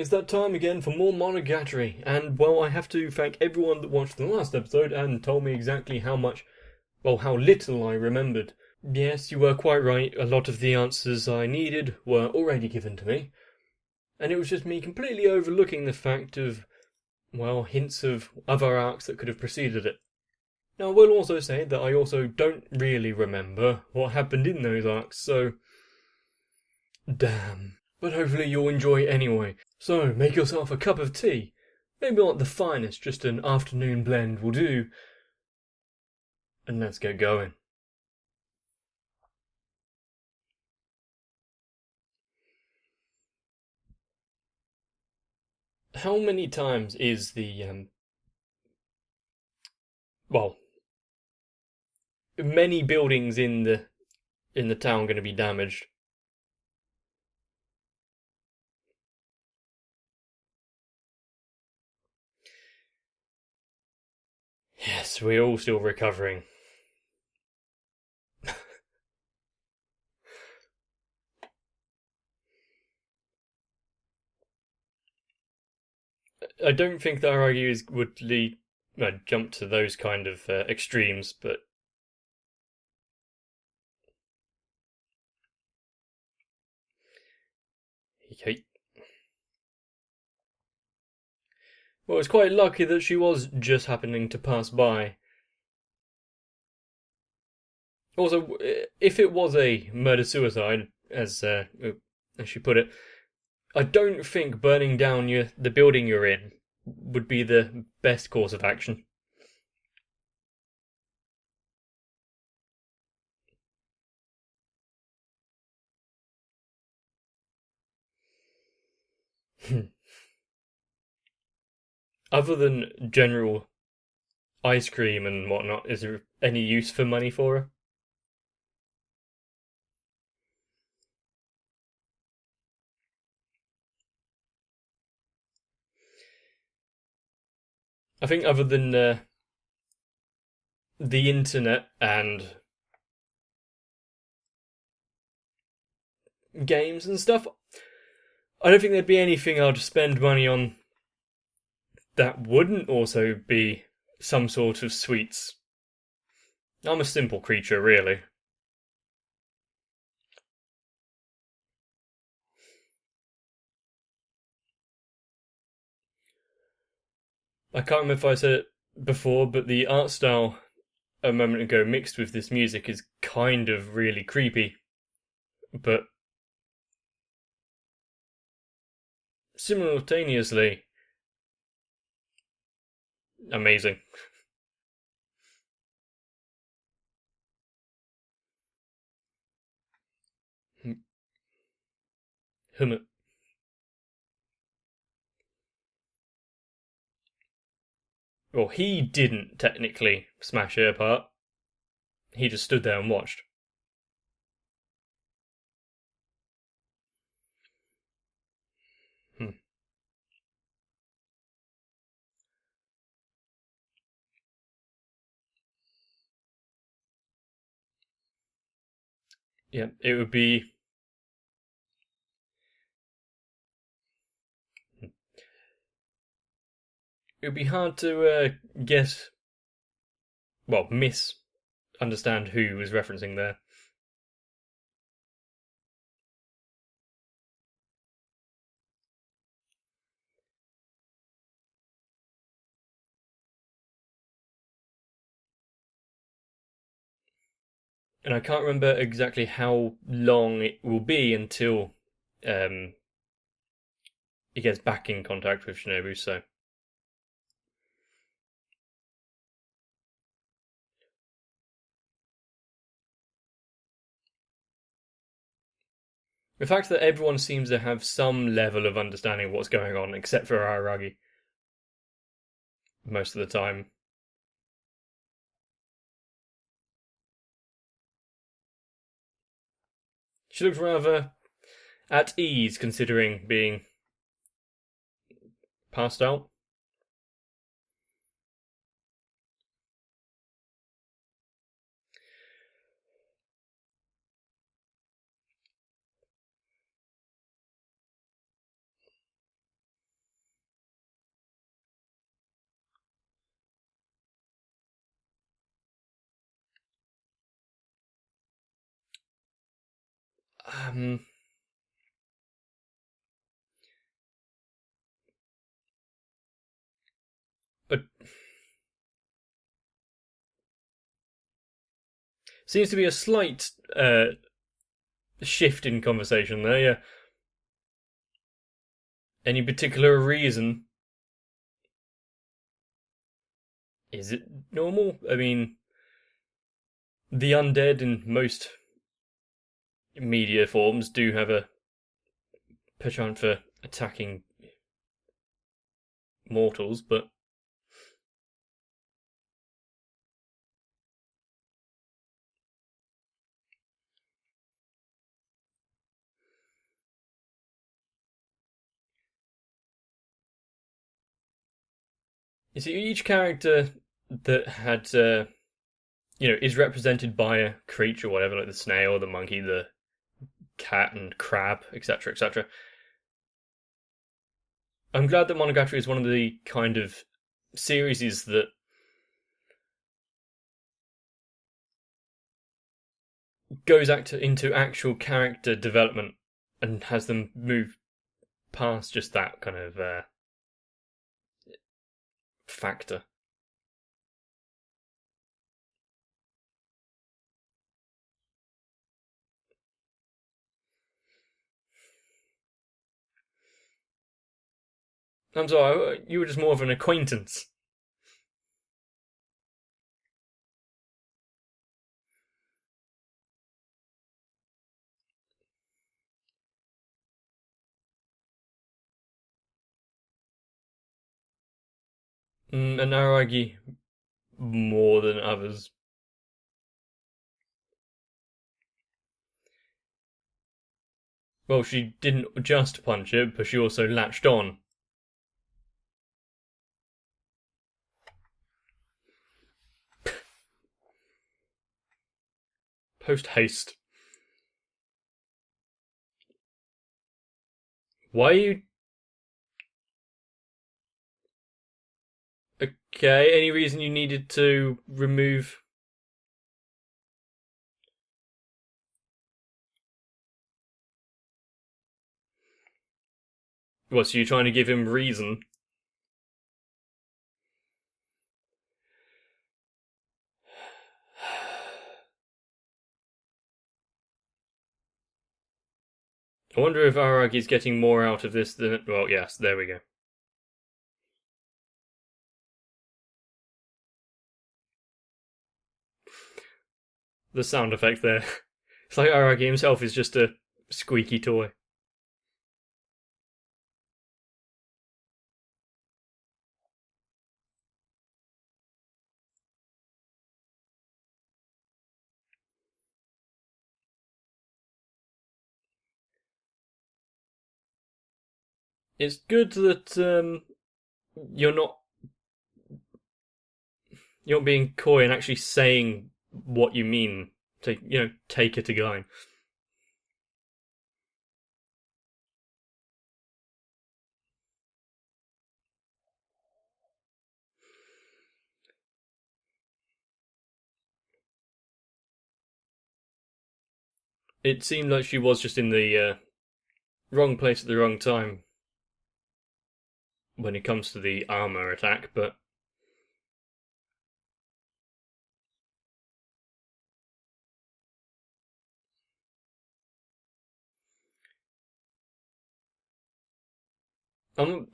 It's that time again for more Monogatari, and well, I have to thank everyone that watched the last episode and told me exactly how little I remembered. Yes, you were quite right, a lot of the answers I needed were already given to me, and it was just me completely overlooking the fact of, well, hints of other arcs that could have preceded it. Now, I will also say that I also don't really remember what happened in those arcs, so damn. But hopefully you'll enjoy it anyway. So make yourself a cup of tea. Maybe not the finest, just an afternoon blend will do. And let's get going. How many times is well, many buildings in the town going to be damaged? Yes, we're all still recovering. I don't think the Aragi would jump to those kind of extremes, but okay. Well, it's quite lucky that she was just happening to pass by. Also, if it was a murder-suicide, as she put it, I don't think burning down the building you're in would be the best course of action. Other than general ice cream and whatnot, is there any use for money for her? I think other than the internet and games and stuff, I don't think there'd be anything I'd spend money on that wouldn't also be some sort of sweets. I'm a simple creature, really. I can't remember if I said it before, but the art style a moment ago mixed with this music is kind of really creepy, but simultaneously amazing. Hum. Well, he didn't technically smash her apart. He just stood there and watched. Hmm. Yeah, it would be hard to guess, well, misunderstand who he was referencing there. And I can't remember exactly how long it will be until um, he gets back in contact with Shinobu. So the fact that everyone seems to have some level of understanding of what's going on, except for Araragi, most of the time. She looks rather at ease considering being passed out. Um, a, seems to be a slight shift in conversation there. Yeah. Any particular reason? Is it normal? I mean, the undead in most media forms do have a penchant for attacking mortals, but you see, each character that had is represented by a creature, whatever, like the snail, the monkey, the cat, and crab, etc., etc. I'm glad that Monogatari is one of the kind of series that goes into actual character development and has them move past just that kind of factor. I'm sorry, you were just more of an acquaintance. And Aragi more than others. Well, she didn't just punch it, but she also latched on. Post haste. Why are you. Okay, any reason you needed to remove. What, so you're trying to give him reason? I wonder if Aragi's getting more out of this than. Well, yes, there we go. The sound effect there. It's like Aragi himself is just a squeaky toy. It's good that you're not you're not being coy and actually saying what you mean. Take it to guy. It seemed like she was just in the wrong place at the wrong time when it comes to the armor attack, but um,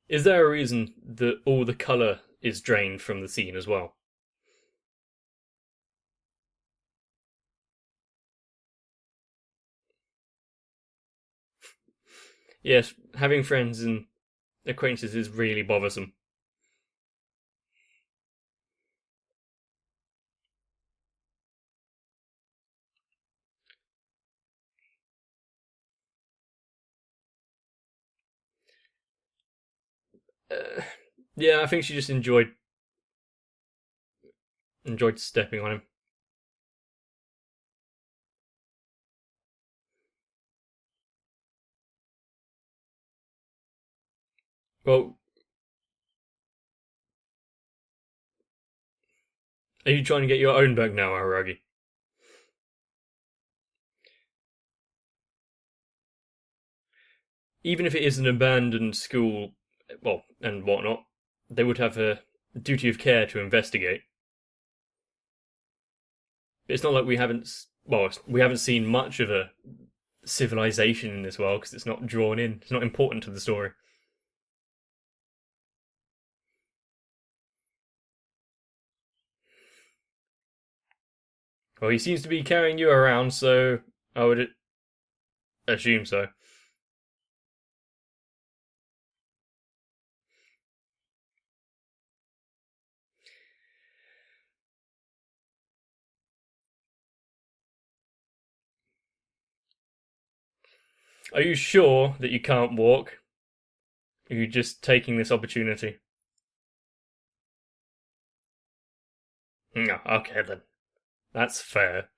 is there a reason that all the color is drained from the scene as well? Yes, having friends and acquaintances is really bothersome. Uh, yeah, I think she just enjoyed stepping on him. Well, are you trying to get your own back now, Aragi? even if it is an abandoned school, well, and whatnot, they would have a duty of care to investigate. It's not like we haven't seen much of a civilization in this world because it's not drawn in. It's not important to the story. Well, he seems to be carrying you around, so I would assume so. Are you sure that you can't walk? Are you just taking this opportunity? No, okay then. That's fair.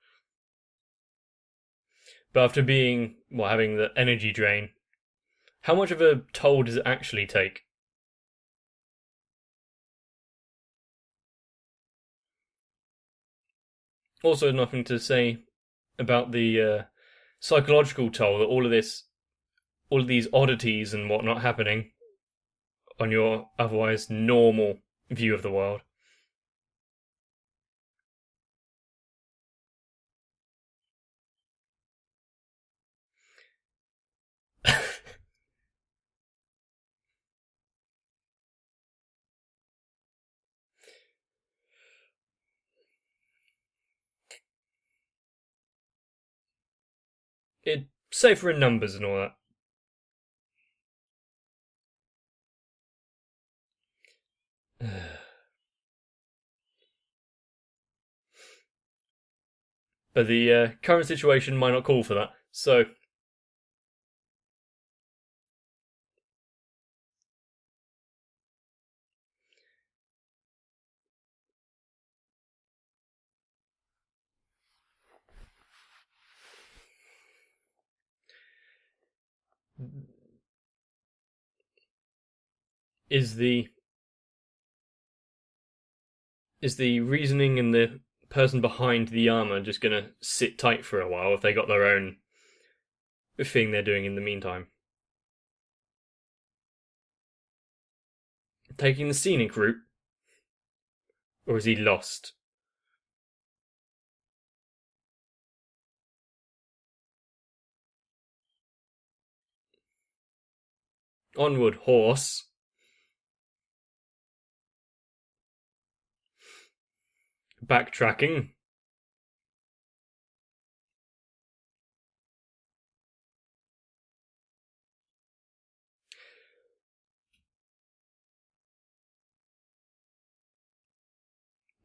But after having the energy drain, how much of a toll does it actually take? Also, nothing to say about the psychological toll that all of these oddities and whatnot happening on your otherwise normal view of the world. It's safer in numbers and all that. But the current situation might not call for that. So, is the reasoning and the person behind the armor just gonna sit tight for a while if they got their own thing they're doing in the meantime? Taking the scenic route? Or is he lost? Onward, horse. Backtracking.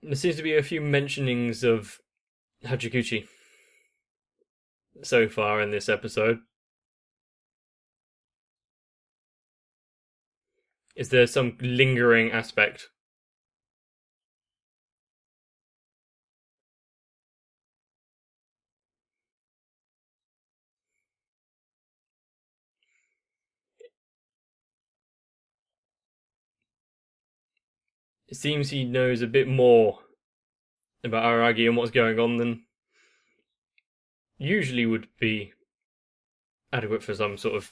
There seems to be a few mentionings of Hachikuchi so far in this episode. Is there some lingering aspect? It seems he knows a bit more about Aragi and what's going on than usually would be adequate for some sort of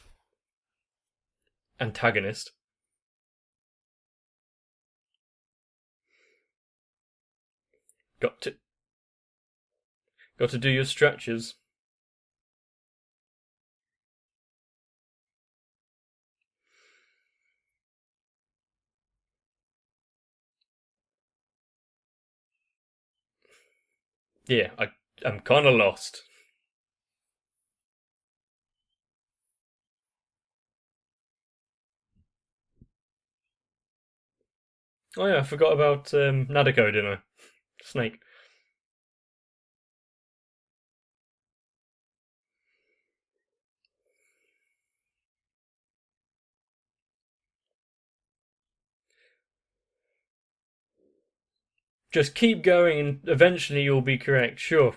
antagonist. Got to do your stretches. Yeah, I'm kind of lost. Oh yeah, I forgot about Nadeko, didn't I? Snake. Just keep going, and eventually you'll be correct. Sure,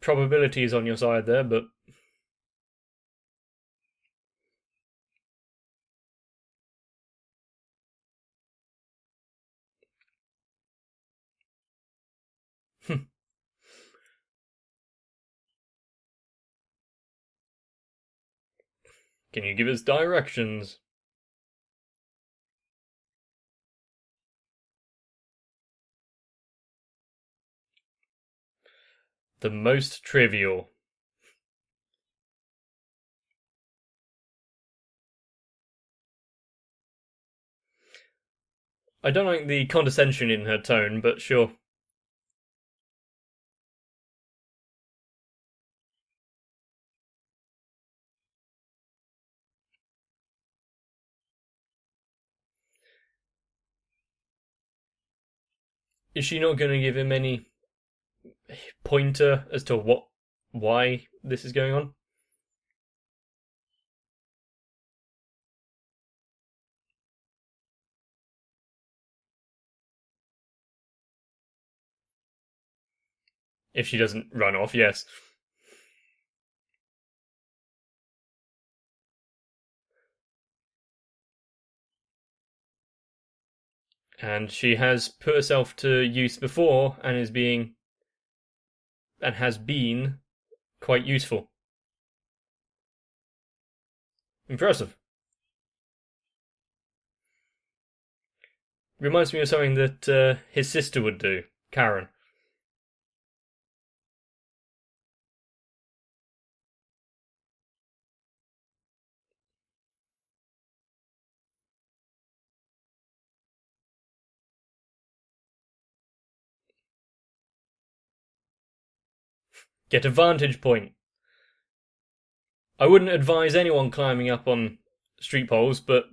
probability is on your side there, but Can you give us directions? The most trivial. I don't like the condescension in her tone, but sure. Is she not going to give him any pointer as to why this is going on? If she doesn't run off, yes. And she has put herself to use before and has been quite useful. Impressive. Reminds me of something that his sister would do, Karen. Get a vantage point. I wouldn't advise anyone climbing up on street poles, but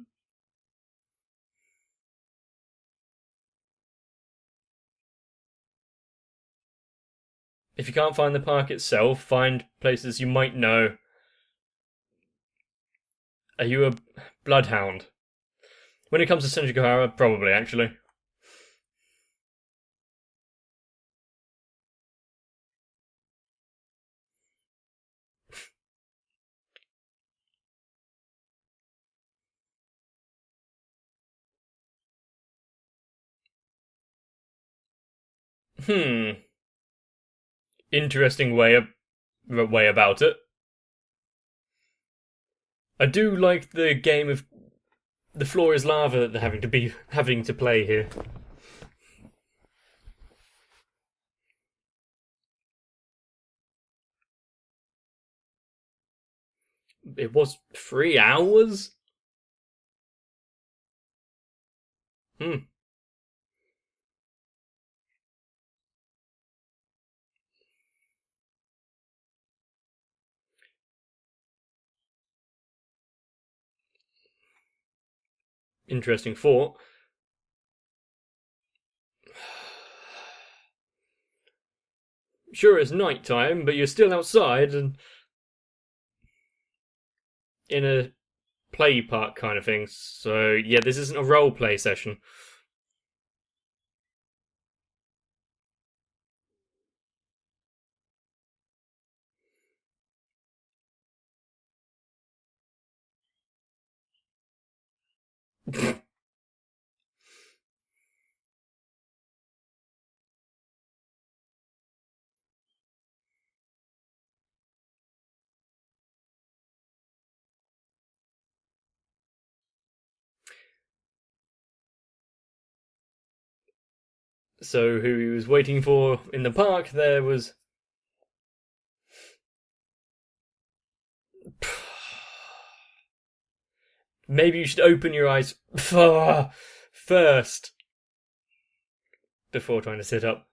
if you can't find the park itself, find places you might know. Are you a bloodhound? When it comes to Senjikahara, probably, actually. Hmm. Interesting way about it. I do like the game of the floor is lava that they're having to play here. It was 3 hours. Hmm. Interesting thought. Sure, it's night time, but you're still outside and in a play park kind of thing. So yeah, this isn't a role play session. So who he was waiting for in the park there was. Maybe you should open your eyes first before trying to sit up.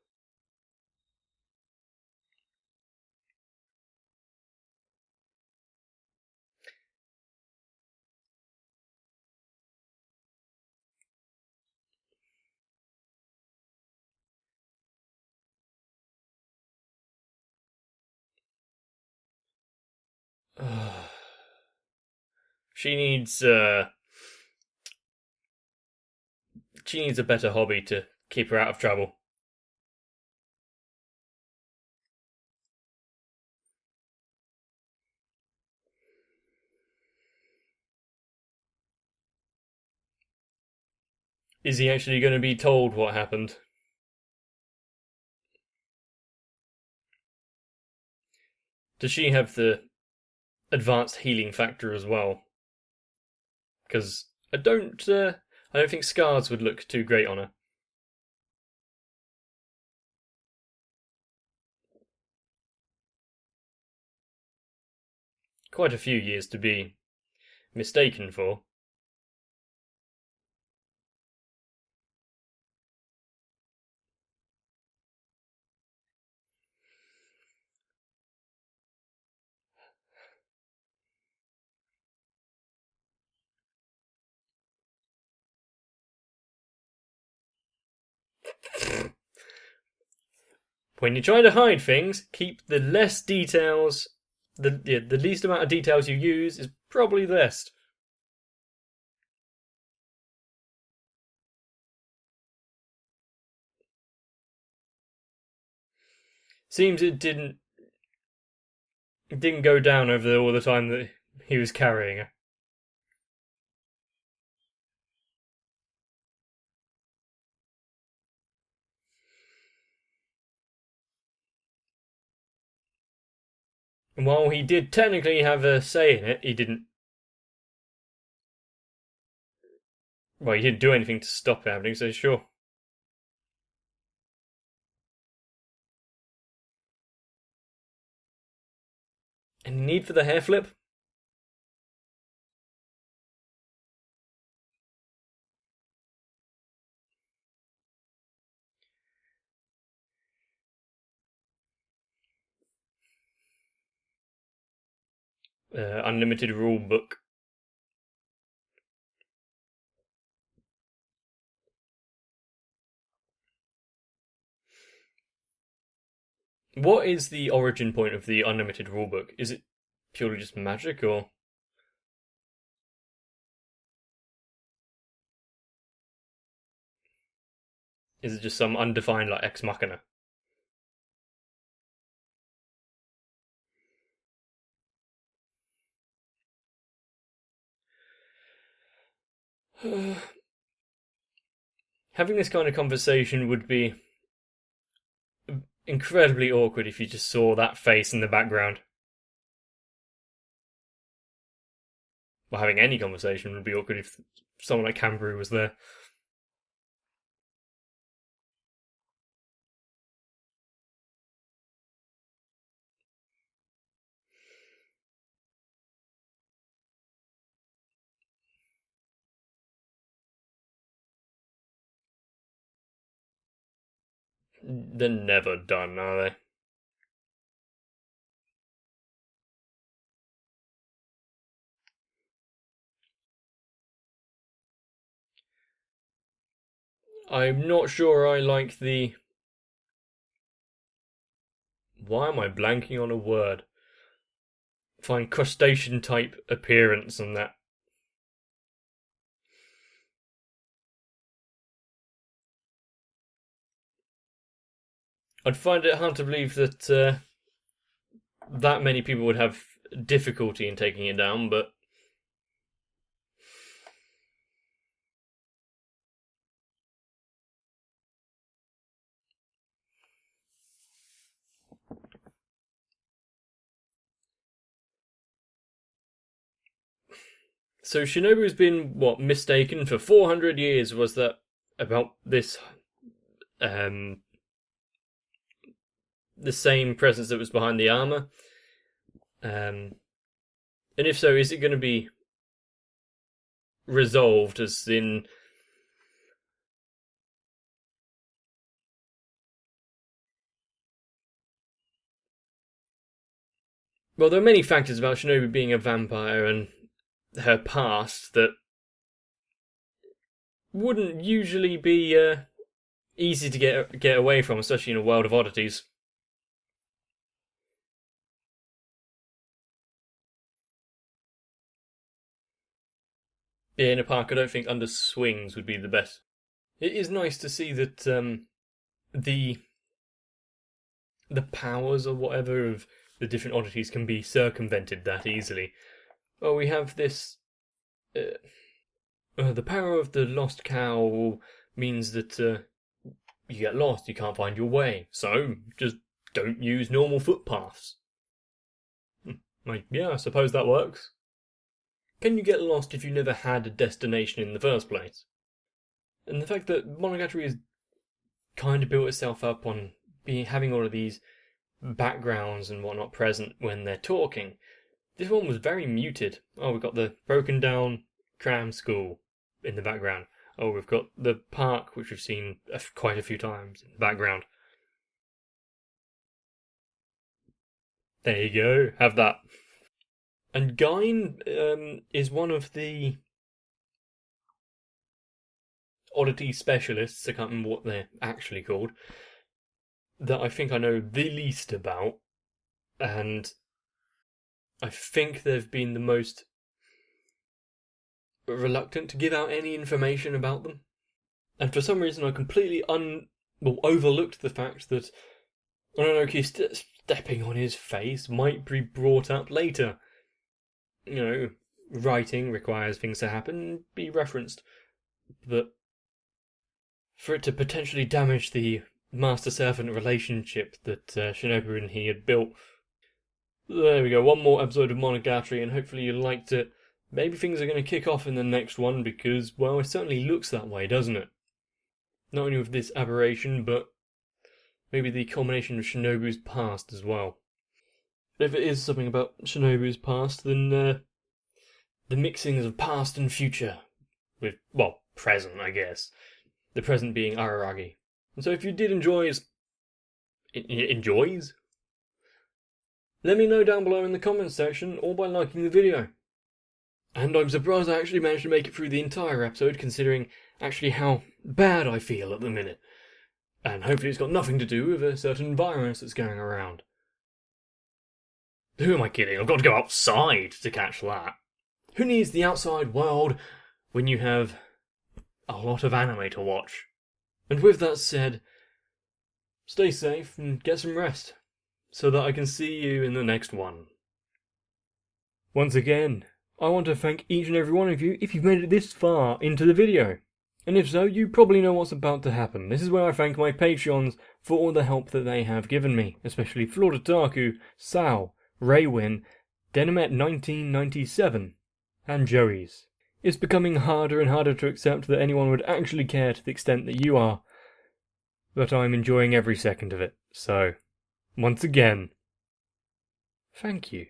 She needs she needs a better hobby to keep her out of trouble. Is he actually going to be told what happened? Does she have the advanced healing factor as well? because I don't think scars would look too great on her. Quite a few years to be mistaken for. When you're trying to hide things, keep the less details. The least amount of details you use is probably the best. Seems it didn't go down over all the time that he was carrying her. And while he did technically have a say in it, he didn't. Well, he didn't do anything to stop it happening. So sure. Any need for the hair flip? Unlimited rule book. What is the origin point of the unlimited rulebook? Is it purely just magic, or is it just some undefined like ex machina? Having this kind of conversation would be incredibly awkward if you just saw that face in the background. Well, having any conversation would be awkward if someone like Canberra was there. They're never done, are they? I'm not sure I like the. Why am I blanking on a word? Fine crustacean type appearance and that. I'd find it hard to believe that that many people would have difficulty in taking it down, but so Shinobu's been mistaken for 400 years. Was that about this the same presence that was behind the armor? And if so, is it going to be resolved as in? Well, there are many factors about Shinobu being a vampire and her past that wouldn't usually be easy to get away from, especially in a world of oddities. Yeah, in a park, I don't think under swings would be the best. It is nice to see that the the powers or whatever of the different oddities can be circumvented that easily. Well, we have this. The power of the lost cow means that you get lost, you can't find your way, so just don't use normal footpaths. Like, yeah, I suppose that works. can you get lost if you never had a destination in the first place? And the fact that Monogatari has kind of built itself up on having all of these backgrounds and whatnot present when they're talking. This one was very muted. Oh, we've got the broken down cram school in the background. Oh, we've got the park, which we've seen quite a few times in the background. There you go, have that. And Gain is one of the oddity specialists, I can't remember what they're actually called, that I think I know the least about, and I think they've been the most reluctant to give out any information about them. And for some reason I completely overlooked the fact that Ononoki stepping on his face might be brought up later. You know, writing requires things to happen, be referenced. But for it to potentially damage the master-servant relationship that Shinobu and he had built. There we go, one more episode of Monogatari, and hopefully you liked it. Maybe things are going to kick off in the next one, because, well, it certainly looks that way, doesn't it? Not only with this aberration, but maybe the culmination of Shinobu's past as well. If it is something about Shinobu's past, then the mixings of past and future. With, well, present, I guess. The present being Araragi. And so if you did enjoys, let me know down below in the comments section, or by liking the video. And I'm surprised I actually managed to make it through the entire episode, considering actually how bad I feel at the minute. And hopefully it's got nothing to do with a certain virus that's going around. Who am I kidding? I've got to go outside to catch that. Who needs the outside world when you have a lot of anime to watch? And with that said, stay safe and get some rest, so that I can see you in the next one. Once again, I want to thank each and every one of you if you've made it this far into the video. And if so, you probably know what's about to happen. This is where I thank my Patreons for all the help that they have given me, especially Floritaku, Sal, Raywin, Denimet1997, and Joey's. It's becoming harder and harder to accept that anyone would actually care to the extent that you are, but I'm enjoying every second of it, so, once again, thank you.